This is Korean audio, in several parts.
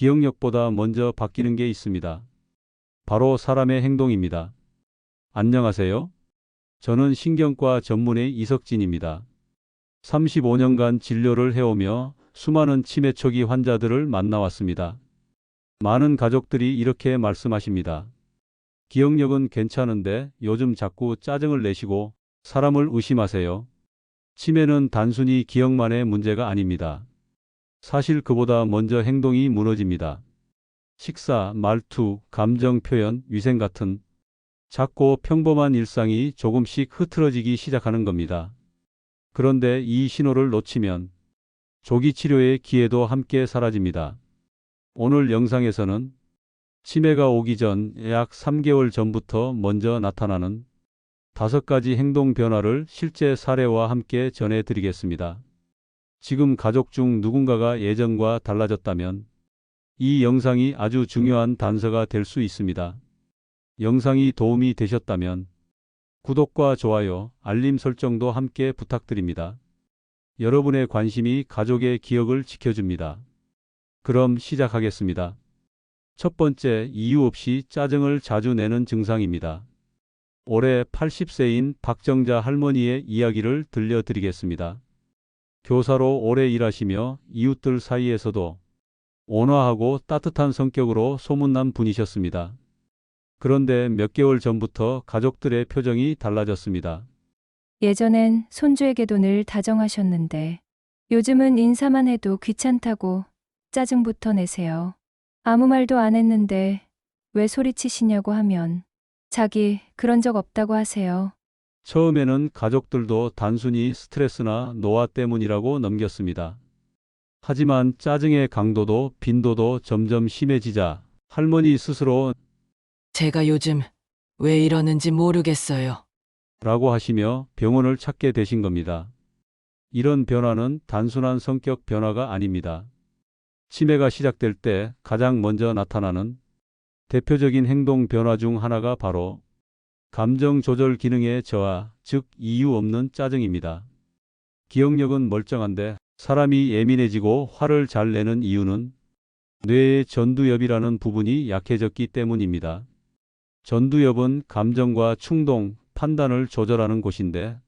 기억력보다 먼저 바뀌는 게 있습니다. 바로 사람의 행동입니다. 안녕하세요. 저는 신경과 전문의 이석진입니다. 35년간 진료를 해오며 수많은 치매 초기 환자들을 만나왔습니다. 많은 가족들이 이렇게 말씀하십니다. 기억력은 괜찮은데 요즘 자꾸 짜증을 내시고 사람을 의심하세요. 치매는 단순히 기억만의 문제가 아닙니다. 사실 그보다 먼저 행동이 무너집니다. 식사, 말투, 감정 표현, 위생 같은 작고 평범한 일상이 조금씩 흐트러지기 시작하는 겁니다. 그런데 이 신호를 놓치면 조기 치료의 기회도 함께 사라집니다. 오늘 영상에서는 치매가 오기 전 약 3개월 전부터 먼저 나타나는 5가지 행동 변화를 실제 사례와 함께 전해드리겠습니다. 지금 가족 중 누군가가 예전과 달라졌다면 이 영상이 아주 중요한 단서가 될 수 있습니다. 영상이 도움이 되셨다면 구독과 좋아요, 알림 설정도 함께 부탁드립니다. 여러분의 관심이 가족의 기억을 지켜줍니다. 그럼 시작하겠습니다. 첫 번째, 이유 없이 짜증을 자주 내는 증상입니다. 올해 80세인 박정자 할머니의 이야기를 들려드리겠습니다. 교사로 오래 일하시며 이웃들 사이에서도 온화하고 따뜻한 성격으로 소문난 분이셨습니다. 그런데 몇 개월 전부터 가족들의 표정이 달라졌습니다. 예전엔 손주에게도 늘 다정하셨는데 요즘은 인사만 해도 귀찮다고 짜증부터 내세요. 아무 말도 안 했는데 왜 소리치시냐고 하면 자기 그런 적 없다고 하세요. 처음에는 가족들도 단순히 스트레스나 노화 때문이라고 넘겼습니다. 하지만 짜증의 강도도 빈도도 점점 심해지자 할머니 스스로 제가 요즘 왜 이러는지 모르겠어요. 라고 하시며 병원을 찾게 되신 겁니다. 이런 변화는 단순한 성격 변화가 아닙니다. 치매가 시작될 때 가장 먼저 나타나는 대표적인 행동 변화 중 하나가 바로 감정 조절 기능의 저하, 즉 이유 없는 짜증입니다. 기억력은 멀쩡한데 사람이 예민해지고 화를 잘 내는 이유는 뇌의 전두엽이라는 부분이 약해졌기 때문입니다. 전두엽은 감정과 충동, 판단을 조절하는 곳인데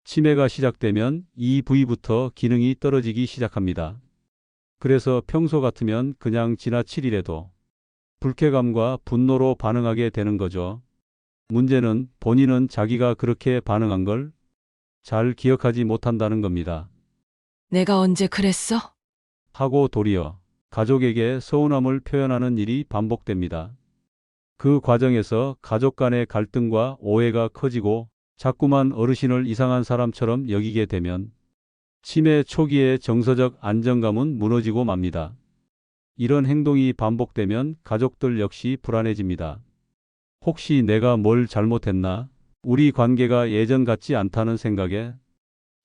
치매가 시작되면 이 부위부터 기능이 떨어지기 시작합니다. 그래서 평소 같으면 그냥 지나치리래도 불쾌감과 분노로 반응하게 되는 거죠. 문제는 본인은 자기가 그렇게 반응한 걸 잘 기억하지 못한다는 겁니다. 내가 언제 그랬어? 하고 도리어 가족에게 서운함을 표현하는 일이 반복됩니다. 그 과정에서 가족 간의 갈등과 오해가 커지고 자꾸만 어르신을 이상한 사람처럼 여기게 되면 치매 초기의 정서적 안정감은 무너지고 맙니다. 이런 행동이 반복되면 가족들 역시 불안해집니다. 혹시 내가 뭘 잘못했나? 우리 관계가 예전 같지 않다는 생각에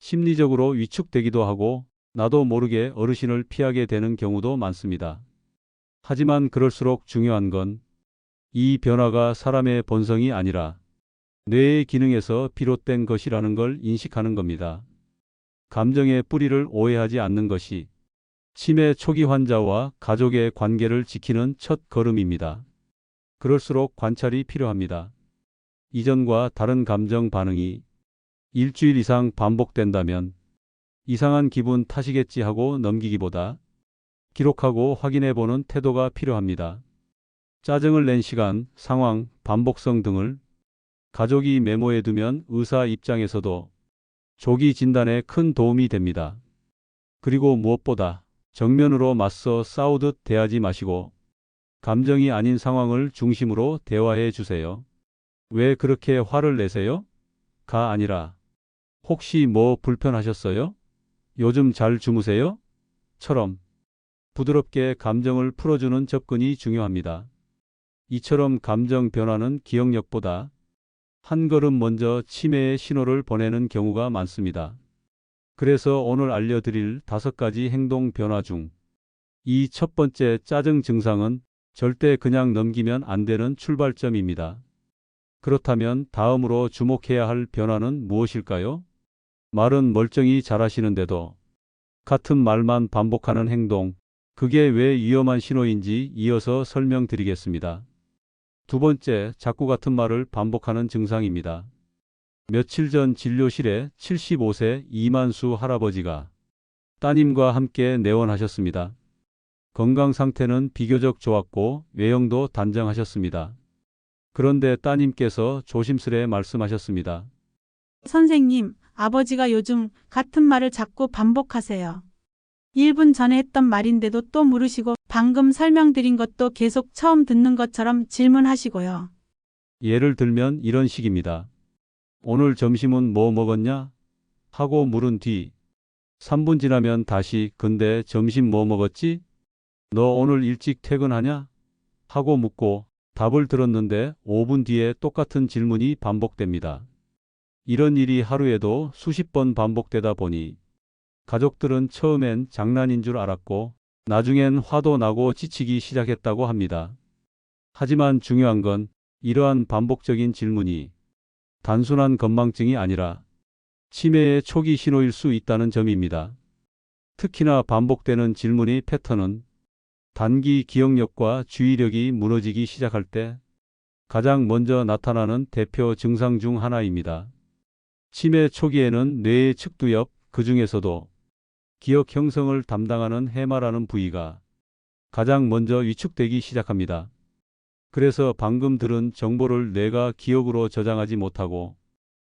심리적으로 위축되기도 하고 나도 모르게 어르신을 피하게 되는 경우도 많습니다. 하지만 그럴수록 중요한 건 이 변화가 사람의 본성이 아니라 뇌의 기능에서 비롯된 것이라는 걸 인식하는 겁니다. 감정의 뿌리를 오해하지 않는 것이 치매 초기 환자와 가족의 관계를 지키는 첫 걸음입니다. 그럴수록 관찰이 필요합니다. 이전과 다른 감정 반응이 일주일 이상 반복된다면 이상한 기분 탓이겠지 하고 넘기기보다 기록하고 확인해보는 태도가 필요합니다. 짜증을 낸 시간, 상황, 반복성 등을 가족이 메모해두면 의사 입장에서도 조기 진단에 큰 도움이 됩니다. 그리고 무엇보다 정면으로 맞서 싸우듯 대하지 마시고 감정이 아닌 상황을 중심으로 대화해 주세요. 왜 그렇게 화를 내세요? 가 아니라 혹시 뭐 불편하셨어요? 요즘 잘 주무세요? 처럼 부드럽게 감정을 풀어주는 접근이 중요합니다. 이처럼 감정 변화는 기억력보다 한 걸음 먼저 치매의 신호를 보내는 경우가 많습니다. 그래서 오늘 알려드릴 5가지 행동 변화 중 이 첫 번째 짜증 증상은 절대 그냥 넘기면 안 되는 출발점입니다. 그렇다면 다음으로 주목해야 할 변화는 무엇일까요? 말은 멀쩡히 잘하시는데도 같은 말만 반복하는 행동, 그게 왜 위험한 신호인지 이어서 설명드리겠습니다. 두 번째, 자꾸 같은 말을 반복하는 증상입니다. 며칠 전 진료실에 75세 이만수 할아버지가 따님과 함께 내원하셨습니다. 건강 상태는 비교적 좋았고 외형도 단정하셨습니다. 그런데 따님께서 조심스레 말씀하셨습니다. 선생님, 아버지가 요즘 같은 말을 자꾸 반복하세요. 1분 전에 했던 말인데도 또 물으시고 방금 설명드린 것도 계속 처음 듣는 것처럼 질문하시고요. 예를 들면 이런 식입니다. 오늘 점심은 뭐 먹었냐? 하고 물은 뒤 3분 지나면 다시 근데 점심 뭐 먹었지? 너 오늘 일찍 퇴근하냐? 하고 묻고 답을 들었는데 5분 뒤에 똑같은 질문이 반복됩니다. 이런 일이 하루에도 수십 번 반복되다 보니 가족들은 처음엔 장난인 줄 알았고 나중엔 화도 나고 지치기 시작했다고 합니다. 하지만 중요한 건 이러한 반복적인 질문이 단순한 건망증이 아니라 치매의 초기 신호일 수 있다는 점입니다. 특히나 반복되는 질문의 패턴은 단기 기억력과 주의력이 무너지기 시작할 때 가장 먼저 나타나는 대표 증상 중 하나입니다. 치매 초기에는 뇌의 측두 옆, 그 중에서도 기억 형성을 담당하는 해마라는 부위가 가장 먼저 위축되기 시작합니다. 그래서 방금 들은 정보를 뇌가 기억으로 저장하지 못하고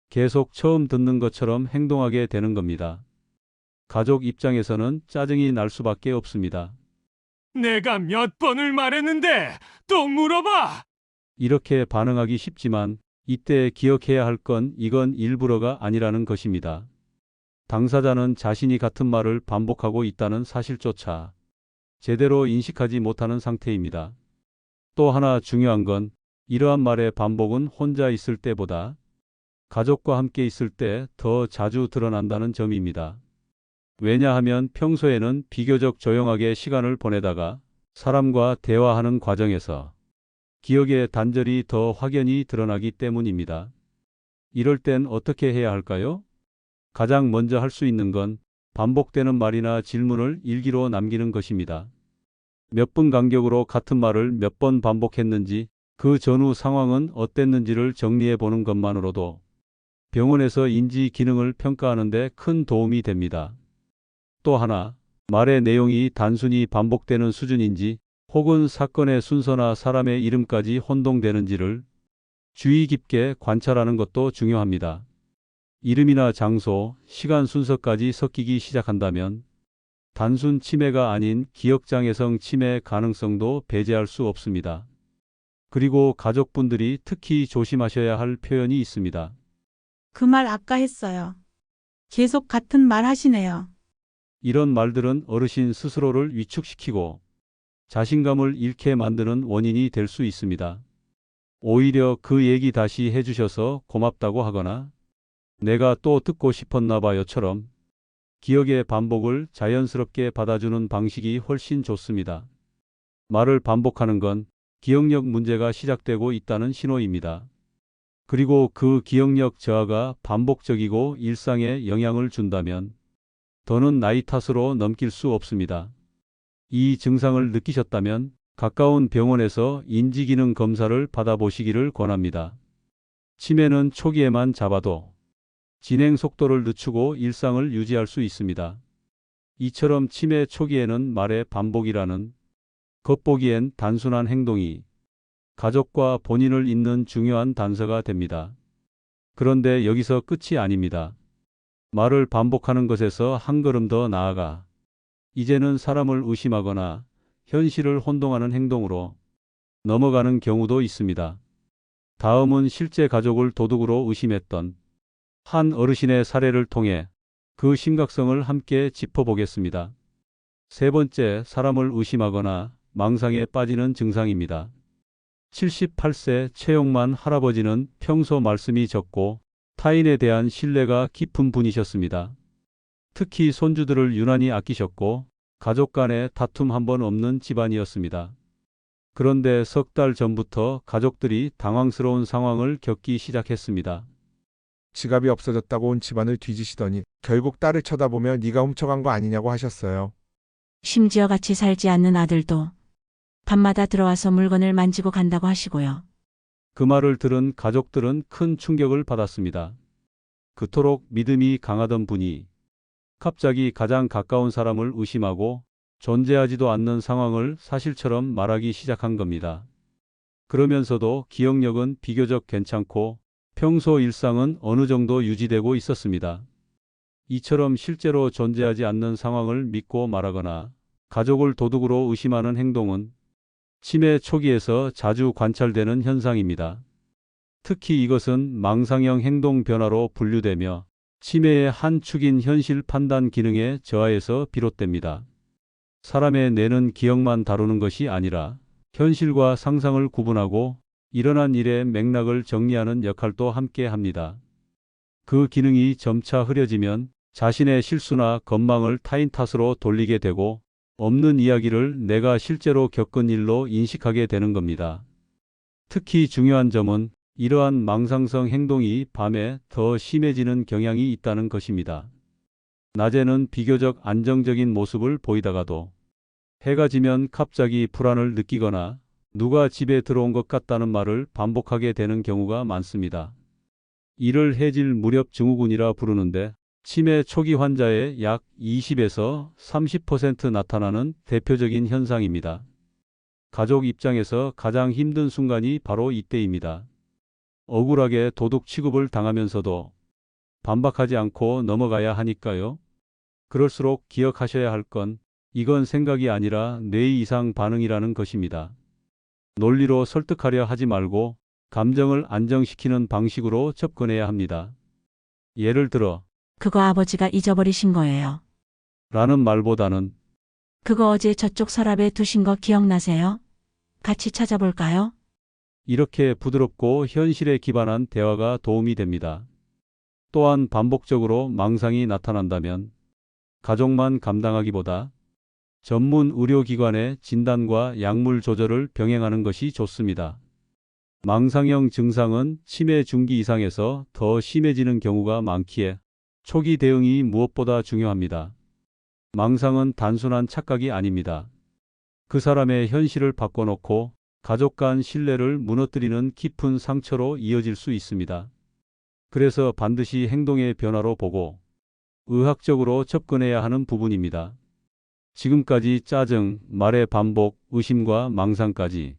계속 처음 듣는 것처럼 행동하게 되는 겁니다. 가족 입장에서는 짜증이 날 수밖에 없습니다. 내가 몇 번을 말했는데 또 물어봐! 이렇게 반응하기 쉽지만 이때 기억해야 할 건 이건 일부러가 아니라는 것입니다. 당사자는 자신이 같은 말을 반복하고 있다는 사실조차 제대로 인식하지 못하는 상태입니다. 또 하나 중요한 건 이러한 말의 반복은 혼자 있을 때보다 가족과 함께 있을 때 더 자주 드러난다는 점입니다. 왜냐하면 평소에는 비교적 조용하게 시간을 보내다가 사람과 대화하는 과정에서 기억의 단절이 더 확연히 드러나기 때문입니다. 이럴 땐 어떻게 해야 할까요? 가장 먼저 할 수 있는 건 반복되는 말이나 질문을 일기로 남기는 것입니다. 몇 분 간격으로 같은 말을 몇 번 반복했는지, 그 전후 상황은 어땠는지를 정리해 보는 것만으로도 병원에서 인지 기능을 평가하는 데 큰 도움이 됩니다. 또 하나, 말의 내용이 단순히 반복되는 수준인지 혹은 사건의 순서나 사람의 이름까지 혼동되는지를 주의 깊게 관찰하는 것도 중요합니다. 이름이나 장소, 시간 순서까지 섞이기 시작한다면 단순 치매가 아닌 기억장애성 치매 가능성도 배제할 수 없습니다. 그리고 가족분들이 특히 조심하셔야 할 표현이 있습니다. 그 말 아까 했어요. 계속 같은 말 하시네요. 이런 말들은 어르신 스스로를 위축시키고 자신감을 잃게 만드는 원인이 될 수 있습니다. 오히려 그 얘기 다시 해주셔서 고맙다고 하거나 내가 또 듣고 싶었나 봐요처럼 기억의 반복을 자연스럽게 받아주는 방식이 훨씬 좋습니다. 말을 반복하는 건 기억력 문제가 시작되고 있다는 신호입니다. 그리고 그 기억력 저하가 반복적이고 일상에 영향을 준다면 더는 나이 탓으로 넘길 수 없습니다. 이 증상을 느끼셨다면 가까운 병원에서 인지기능 검사를 받아보시기를 권합니다. 치매는 초기에만 잡아도 진행 속도를 늦추고 일상을 유지할 수 있습니다. 이처럼 치매 초기에는 말의 반복이라는 겉보기엔 단순한 행동이 가족과 본인을 잇는 중요한 단서가 됩니다. 그런데 여기서 끝이 아닙니다. 말을 반복하는 것에서 한 걸음 더 나아가 이제는 사람을 의심하거나 현실을 혼동하는 행동으로 넘어가는 경우도 있습니다. 다음은 실제 가족을 도둑으로 의심했던 한 어르신의 사례를 통해 그 심각성을 함께 짚어보겠습니다. 세 번째, 사람을 의심하거나 망상에 빠지는 증상입니다. 78세 최용만 할아버지는 평소 말씀이 적고 타인에 대한 신뢰가 깊은 분이셨습니다. 특히 손주들을 유난히 아끼셨고 가족 간에 다툼 한 번 없는 집안이었습니다. 그런데 석 달 전부터 가족들이 당황스러운 상황을 겪기 시작했습니다. 지갑이 없어졌다고 온 집안을 뒤지시더니 결국 딸을 쳐다보며 네가 훔쳐간 거 아니냐고 하셨어요. 심지어 같이 살지 않는 아들도 밤마다 들어와서 물건을 만지고 간다고 하시고요. 그 말을 들은 가족들은 큰 충격을 받았습니다. 그토록 믿음이 강하던 분이 갑자기 가장 가까운 사람을 의심하고 존재하지도 않는 상황을 사실처럼 말하기 시작한 겁니다. 그러면서도 기억력은 비교적 괜찮고 평소 일상은 어느 정도 유지되고 있었습니다. 이처럼 실제로 존재하지 않는 상황을 믿고 말하거나 가족을 도둑으로 의심하는 행동은 치매 초기에서 자주 관찰되는 현상입니다. 특히 이것은 망상형 행동 변화로 분류되며 치매의 한 축인 현실 판단 기능의 저하에서 비롯됩니다. 사람의 뇌는 기억만 다루는 것이 아니라 현실과 상상을 구분하고 일어난 일의 맥락을 정리하는 역할도 함께 합니다. 그 기능이 점차 흐려지면 자신의 실수나 건망을 타인 탓으로 돌리게 되고 없는 이야기를 내가 실제로 겪은 일로 인식하게 되는 겁니다. 특히 중요한 점은 이러한 망상성 행동이 밤에 더 심해지는 경향이 있다는 것입니다. 낮에는 비교적 안정적인 모습을 보이다가도 해가 지면 갑자기 불안을 느끼거나 누가 집에 들어온 것 같다는 말을 반복하게 되는 경우가 많습니다. 이를 해질 무렵 증후군이라 부르는데 치매 초기 환자의 약 20에서 30% 나타나는 대표적인 현상입니다. 가족 입장에서 가장 힘든 순간이 바로 이때입니다. 억울하게 도둑 취급을 당하면서도 반박하지 않고 넘어가야 하니까요. 그럴수록 기억하셔야 할 건 이건 생각이 아니라 뇌의 이상 반응이라는 것입니다. 논리로 설득하려 하지 말고 감정을 안정시키는 방식으로 접근해야 합니다. 예를 들어 그거 아버지가 잊어버리신 거예요. 라는 말보다는 그거 어제 저쪽 서랍에 두신 거 기억나세요? 같이 찾아볼까요? 이렇게 부드럽고 현실에 기반한 대화가 도움이 됩니다. 또한 반복적으로 망상이 나타난다면 가족만 감당하기보다 전문 의료기관의 진단과 약물 조절을 병행하는 것이 좋습니다. 망상형 증상은 치매 중기 이상에서 더 심해지는 경우가 많기에 초기 대응이 무엇보다 중요합니다. 망상은 단순한 착각이 아닙니다. 그 사람의 현실을 바꿔놓고 가족 간 신뢰를 무너뜨리는 깊은 상처로 이어질 수 있습니다. 그래서 반드시 행동의 변화로 보고 의학적으로 접근해야 하는 부분입니다. 지금까지 짜증, 말의 반복, 의심과 망상까지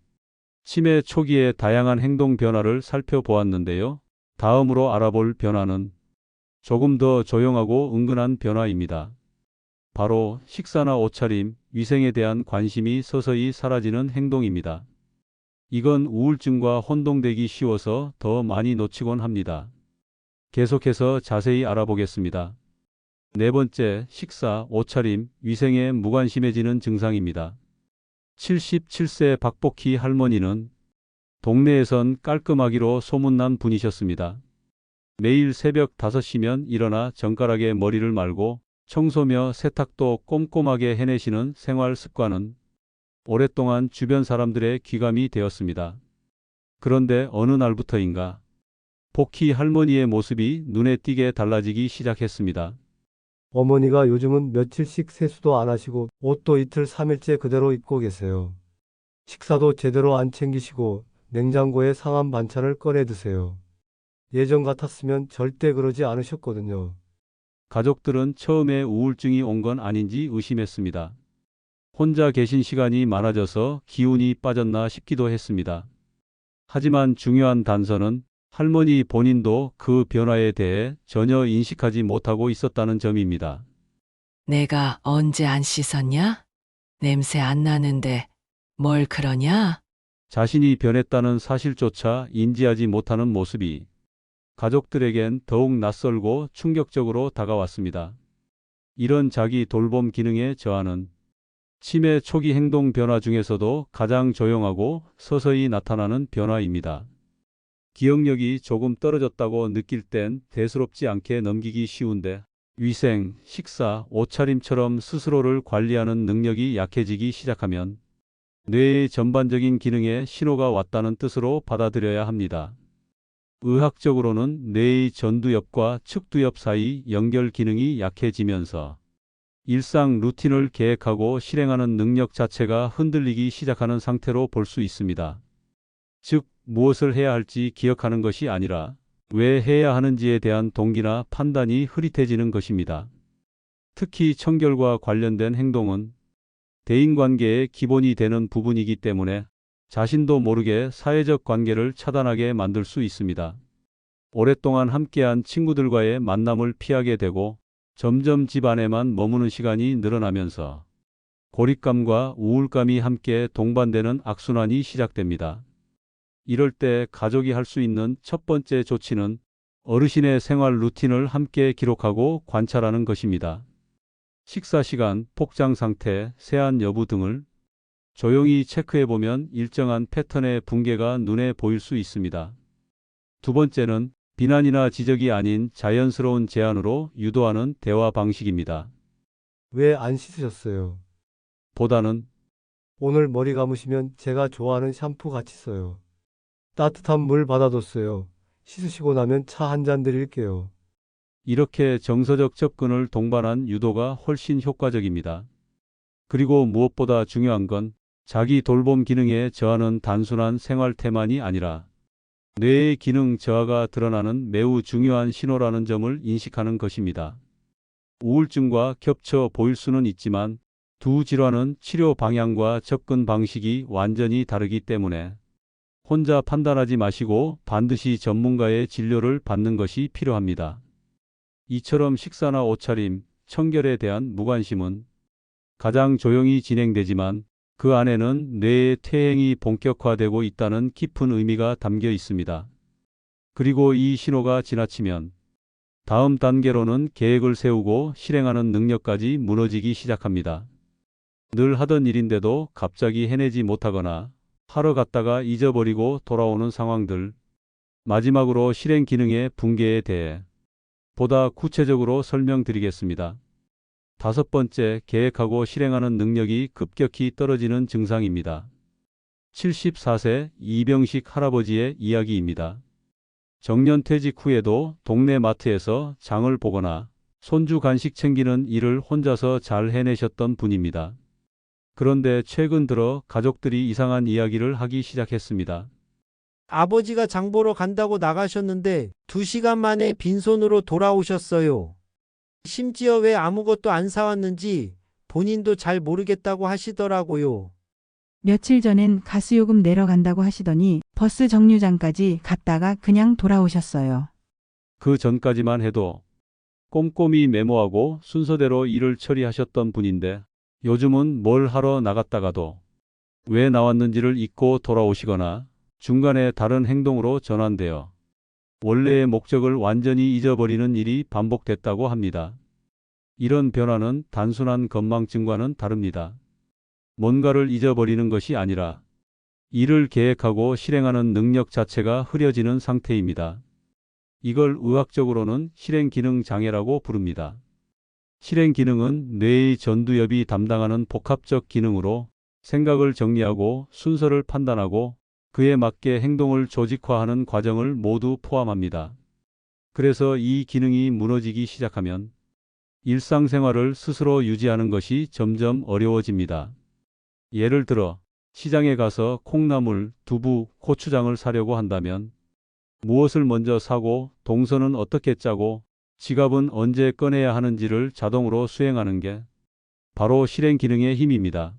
치매 초기의 다양한 행동 변화를 살펴보았는데요. 다음으로 알아볼 변화는 조금 더 조용하고 은근한 변화입니다. 바로 식사나 옷차림, 위생에 대한 관심이 서서히 사라지는 행동입니다. 이건 우울증과 혼동되기 쉬워서 더 많이 놓치곤 합니다. 계속해서 자세히 알아보겠습니다. 네 번째, 식사, 옷차림, 위생에 무관심해지는 증상입니다. 77세 박복희 할머니는 동네에선 깔끔하기로 소문난 분이셨습니다. 매일 새벽 5시면 일어나 정갈하게 머리를 말고 청소며 세탁도 꼼꼼하게 해내시는 생활 습관은 오랫동안 주변 사람들의 귀감이 되었습니다. 그런데 어느 날부터인가 복희 할머니의 모습이 눈에 띄게 달라지기 시작했습니다. 어머니가 요즘은 며칠씩 세수도 안 하시고 옷도 이틀 3일째 그대로 입고 계세요. 식사도 제대로 안 챙기시고 냉장고에 상한 반찬을 꺼내 드세요. 예전 같았으면 절대 그러지 않으셨거든요. 가족들은 처음에 우울증이 온 건 아닌지 의심했습니다. 혼자 계신 시간이 많아져서 기운이 빠졌나 싶기도 했습니다. 하지만 중요한 단서는 할머니 본인도 그 변화에 대해 전혀 인식하지 못하고 있었다는 점입니다. 내가 언제 안 씻었냐? 냄새 안 나는데 뭘 그러냐? 자신이 변했다는 사실조차 인지하지 못하는 모습이 가족들에겐 더욱 낯설고 충격적으로 다가왔습니다. 이런 자기 돌봄 기능의 저하는 치매 초기 행동 변화 중에서도 가장 조용하고 서서히 나타나는 변화입니다. 기억력이 조금 떨어졌다고 느낄 땐 대수롭지 않게 넘기기 쉬운데 위생, 식사, 옷차림처럼 스스로를 관리하는 능력이 약해지기 시작하면 뇌의 전반적인 기능에 신호가 왔다는 뜻으로 받아들여야 합니다. 의학적으로는 뇌의 전두엽과 측두엽 사이 연결 기능이 약해지면서 일상 루틴을 계획하고 실행하는 능력 자체가 흔들리기 시작하는 상태로 볼 수 있습니다. 즉, 무엇을 해야 할지 기억하는 것이 아니라 왜 해야 하는지에 대한 동기나 판단이 흐릿해지는 것입니다. 특히 청결과 관련된 행동은 대인관계의 기본이 되는 부분이기 때문에 자신도 모르게 사회적 관계를 차단하게 만들 수 있습니다. 오랫동안 함께한 친구들과의 만남을 피하게 되고 점점 집 안에만 머무는 시간이 늘어나면서 고립감과 우울감이 함께 동반되는 악순환이 시작됩니다. 이럴 때 가족이 할 수 있는 첫 번째 조치는 어르신의 생활 루틴을 함께 기록하고 관찰하는 것입니다. 식사 시간, 복장 상태, 세안 여부 등을 조용히 체크해보면 일정한 패턴의 붕괴가 눈에 보일 수 있습니다. 두 번째는 비난이나 지적이 아닌 자연스러운 제안으로 유도하는 대화 방식입니다. 왜 안 씻으셨어요? 보다는 오늘 머리 감으시면 제가 좋아하는 샴푸 같이 써요. 따뜻한 물 받아뒀어요. 씻으시고 나면 차 한 잔 드릴게요. 이렇게 정서적 접근을 동반한 유도가 훨씬 효과적입니다. 그리고 무엇보다 중요한 건 자기 돌봄 기능의 저하는 단순한 생활 태만이 아니라 뇌의 기능 저하가 드러나는 매우 중요한 신호라는 점을 인식하는 것입니다. 우울증과 겹쳐 보일 수는 있지만 두 질환은 치료 방향과 접근 방식이 완전히 다르기 때문에 혼자 판단하지 마시고 반드시 전문가의 진료를 받는 것이 필요합니다. 이처럼 식사나 옷차림, 청결에 대한 무관심은 가장 조용히 진행되지만 그 안에는 뇌의 퇴행이 본격화되고 있다는 깊은 의미가 담겨 있습니다. 그리고 이 신호가 지나치면 다음 단계로는 계획을 세우고 실행하는 능력까지 무너지기 시작합니다. 늘 하던 일인데도 갑자기 해내지 못하거나 하러 갔다가 잊어버리고 돌아오는 상황들. 마지막으로 실행 기능의 붕괴에 대해 보다 구체적으로 설명드리겠습니다. 다섯 번째, 계획하고 실행하는 능력이 급격히 떨어지는 증상입니다. 74세 이병식 할아버지의 이야기입니다. 정년퇴직 후에도 동네 마트에서 장을 보거나 손주 간식 챙기는 일을 혼자서 잘 해내셨던 분입니다. 그런데 최근 들어 가족들이 이상한 이야기를 하기 시작했습니다. 아버지가 장보러 간다고 나가셨는데 2시간 만에 빈손으로 돌아오셨어요. 심지어 왜 아무것도 안 사왔는지 본인도 잘 모르겠다고 하시더라고요. 며칠 전엔 가스요금 내러 간다고 하시더니 버스 정류장까지 갔다가 그냥 돌아오셨어요. 그 전까지만 해도 꼼꼼히 메모하고 순서대로 일을 처리하셨던 분인데 요즘은 뭘 하러 나갔다가도 왜 나왔는지를 잊고 돌아오시거나 중간에 다른 행동으로 전환되어 원래의 목적을 완전히 잊어버리는 일이 반복됐다고 합니다. 이런 변화는 단순한 건망증과는 다릅니다. 뭔가를 잊어버리는 것이 아니라 일을 계획하고 실행하는 능력 자체가 흐려지는 상태입니다. 이걸 의학적으로는 실행 기능 장애라고 부릅니다. 실행 기능은 뇌의 전두엽이 담당하는 복합적 기능으로 생각을 정리하고 순서를 판단하고 그에 맞게 행동을 조직화하는 과정을 모두 포함합니다. 그래서 이 기능이 무너지기 시작하면 일상생활을 스스로 유지하는 것이 점점 어려워집니다. 예를 들어 시장에 가서 콩나물, 두부, 고추장을 사려고 한다면 무엇을 먼저 사고 동선은 어떻게 짜고 지갑은 언제 꺼내야 하는지를 자동으로 수행하는 게 바로 실행 기능의 힘입니다.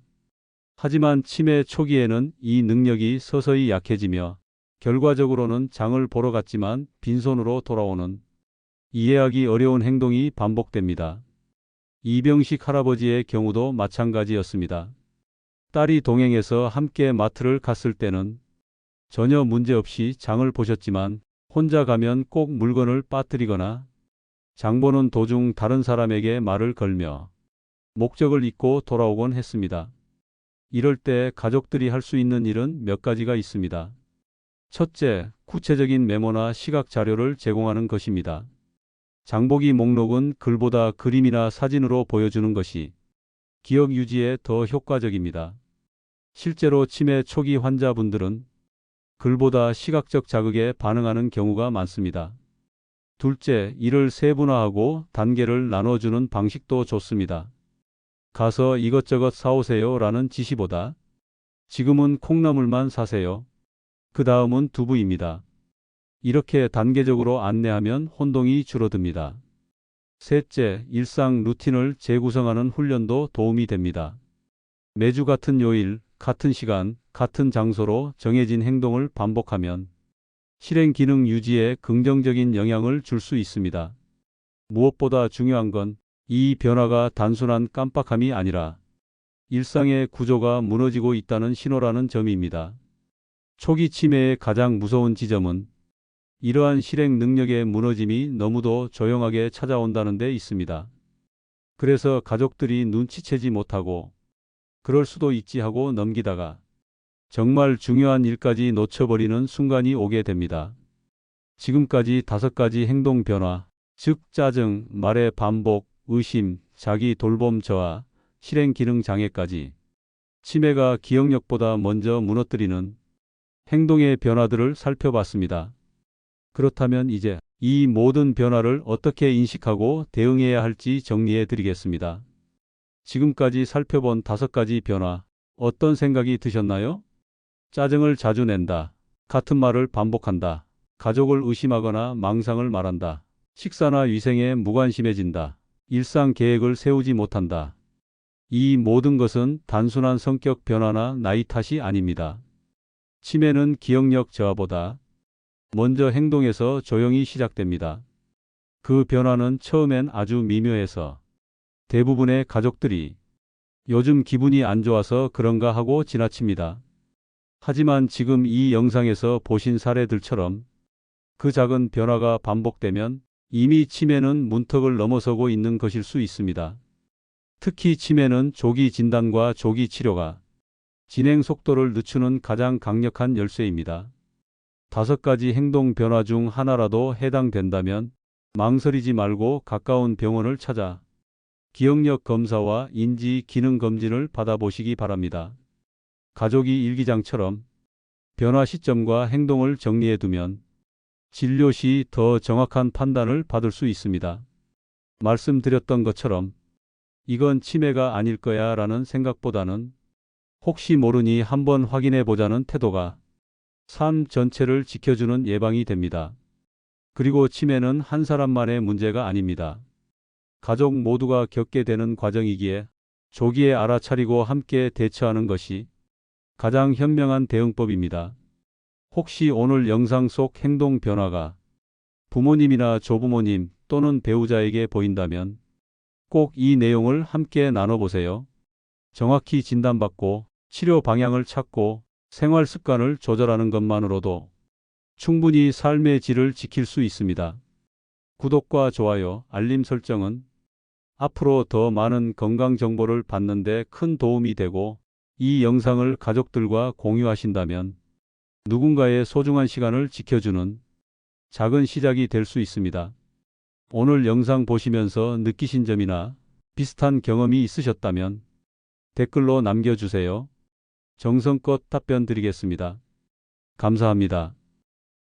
하지만 치매 초기에는 이 능력이 서서히 약해지며 결과적으로는 장을 보러 갔지만 빈손으로 돌아오는 이해하기 어려운 행동이 반복됩니다. 이병식 할아버지의 경우도 마찬가지였습니다. 딸이 동행해서 함께 마트를 갔을 때는 전혀 문제없이 장을 보셨지만 혼자 가면 꼭 물건을 빠뜨리거나 장보는 도중 다른 사람에게 말을 걸며 목적을 잊고 돌아오곤 했습니다. 이럴 때 가족들이 할 수 있는 일은 몇 가지가 있습니다. 첫째, 구체적인 메모나 시각 자료를 제공하는 것입니다. 장보기 목록은 글보다 그림이나 사진으로 보여주는 것이 기억 유지에 더 효과적입니다. 실제로 치매 초기 환자분들은 글보다 시각적 자극에 반응하는 경우가 많습니다. 둘째, 일을 세분화하고 단계를 나눠주는 방식도 좋습니다. 가서 이것저것 사오세요 라는 지시보다 지금은 콩나물만 사세요. 그 다음은 두부입니다. 이렇게 단계적으로 안내하면 혼동이 줄어듭니다. 셋째, 일상 루틴을 재구성하는 훈련도 도움이 됩니다. 매주 같은 요일, 같은 시간, 같은 장소로 정해진 행동을 반복하면 실행 기능 유지에 긍정적인 영향을 줄 수 있습니다. 무엇보다 중요한 건 이 변화가 단순한 깜빡함이 아니라 일상의 구조가 무너지고 있다는 신호라는 점입니다. 초기 치매의 가장 무서운 지점은 이러한 실행 능력의 무너짐이 너무도 조용하게 찾아온다는 데 있습니다. 그래서 가족들이 눈치채지 못하고 그럴 수도 있지 하고 넘기다가 정말 중요한 일까지 놓쳐버리는 순간이 오게 됩니다. 지금까지 5가지 행동 변화, 즉 짜증, 말의 반복, 의심, 자기 돌봄 저하, 실행 기능 장애까지 치매가 기억력보다 먼저 무너뜨리는 행동의 변화들을 살펴봤습니다. 그렇다면 이제 이 모든 변화를 어떻게 인식하고 대응해야 할지 정리해 드리겠습니다. 지금까지 살펴본 5가지 변화, 어떤 생각이 드셨나요? 짜증을 자주 낸다. 같은 말을 반복한다. 가족을 의심하거나 망상을 말한다. 식사나 위생에 무관심해진다. 일상 계획을 세우지 못한다. 이 모든 것은 단순한 성격 변화나 나이 탓이 아닙니다. 치매는 기억력 저하보다 먼저 행동에서 조용히 시작됩니다. 그 변화는 처음엔 아주 미묘해서 대부분의 가족들이 요즘 기분이 안 좋아서 그런가 하고 지나칩니다. 하지만 지금 이 영상에서 보신 사례들처럼 그 작은 변화가 반복되면 이미 치매는 문턱을 넘어서고 있는 것일 수 있습니다. 특히 치매는 조기 진단과 조기 치료가 진행 속도를 늦추는 가장 강력한 열쇠입니다. 5가지 행동 변화 중 하나라도 해당된다면 망설이지 말고 가까운 병원을 찾아 기억력 검사와 인지 기능 검진을 받아보시기 바랍니다. 가족이 일기장처럼 변화 시점과 행동을 정리해두면 진료 시 더 정확한 판단을 받을 수 있습니다. 말씀드렸던 것처럼 이건 치매가 아닐 거야 라는 생각보다는 혹시 모르니 한번 확인해 보자는 태도가 삶 전체를 지켜주는 예방이 됩니다. 그리고 치매는 한 사람만의 문제가 아닙니다. 가족 모두가 겪게 되는 과정이기에 조기에 알아차리고 함께 대처하는 것이 가장 현명한 대응법입니다. 혹시 오늘 영상 속 행동 변화가 부모님이나 조부모님 또는 배우자에게 보인다면 꼭 이 내용을 함께 나눠보세요. 정확히 진단받고 치료 방향을 찾고 생활 습관을 조절하는 것만으로도 충분히 삶의 질을 지킬 수 있습니다. 구독과 좋아요, 알림 설정은 앞으로 더 많은 건강 정보를 받는 데 큰 도움이 되고 이 영상을 가족들과 공유하신다면 누군가의 소중한 시간을 지켜주는 작은 시작이 될 수 있습니다. 오늘 영상 보시면서 느끼신 점이나 비슷한 경험이 있으셨다면 댓글로 남겨주세요. 정성껏 답변 드리겠습니다. 감사합니다.